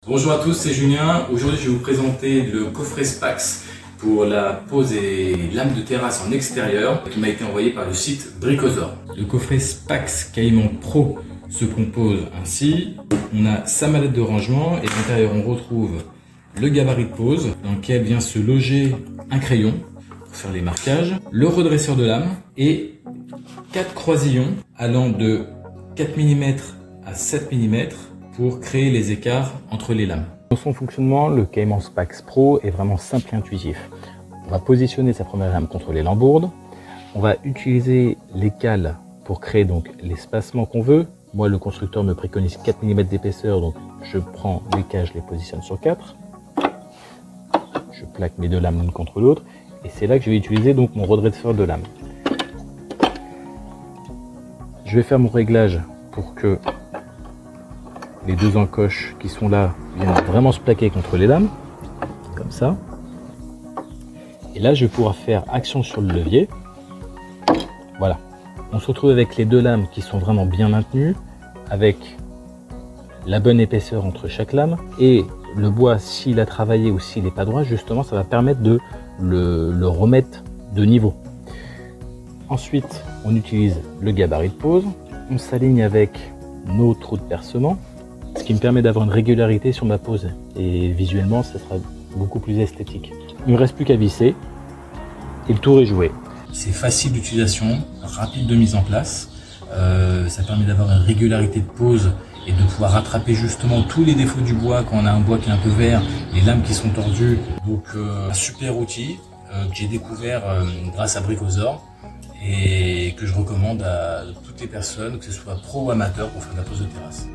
Bonjour à tous, c'est Julien. Aujourd'hui, je vais vous présenter le coffret Spax pour la pose et lame de terrasse en extérieur qui m'a été envoyé par le site Bricosaur. Le coffret Spax Caïman Pro se compose ainsi. On a sa mallette de rangement et à l'intérieur, on retrouve le gabarit de pose dans lequel vient se loger un crayon pour faire les marquages, le redresseur de lame et 4 croisillons allant de 4 mm à 7 mm pour créer les écarts entre les lames. Dans son fonctionnement, le Caïman Spax Pro est vraiment simple et intuitif. On va positionner sa première lame contre les lambourdes. On va utiliser les cales pour créer donc l'espacement qu'on veut. Moi, le constructeur me préconise 4 mm d'épaisseur, donc je prends les cales, je les positionne sur 4. Je plaque mes deux lames l'une contre l'autre et c'est là que je vais utiliser donc mon redresseur de lame. Je vais faire mon réglage pour que les deux encoches qui sont là viennent vraiment se plaquer contre les lames, comme ça. Et là, je vais pouvoir faire action sur le levier. Voilà. On se retrouve avec les deux lames qui sont vraiment bien maintenues, avec la bonne épaisseur entre chaque lame. Et le bois, s'il a travaillé ou s'il n'est pas droit, justement, ça va permettre de le remettre de niveau. Ensuite, on utilise le gabarit de pose. On s'aligne avec nos trous de percement, ce qui me permet d'avoir une régularité sur ma pose et visuellement ça sera beaucoup plus esthétique. Il ne me reste plus qu'à visser et le tour est joué. C'est facile d'utilisation, rapide de mise en place, ça permet d'avoir une régularité de pose et de pouvoir rattraper justement tous les défauts du bois quand on a un bois qui est un peu vert, les lames qui sont tordues. Donc un super outil que j'ai découvert grâce à Bricosaur et que je recommande à toutes les personnes, que ce soit pro ou amateur, pour faire de la pose de terrasse.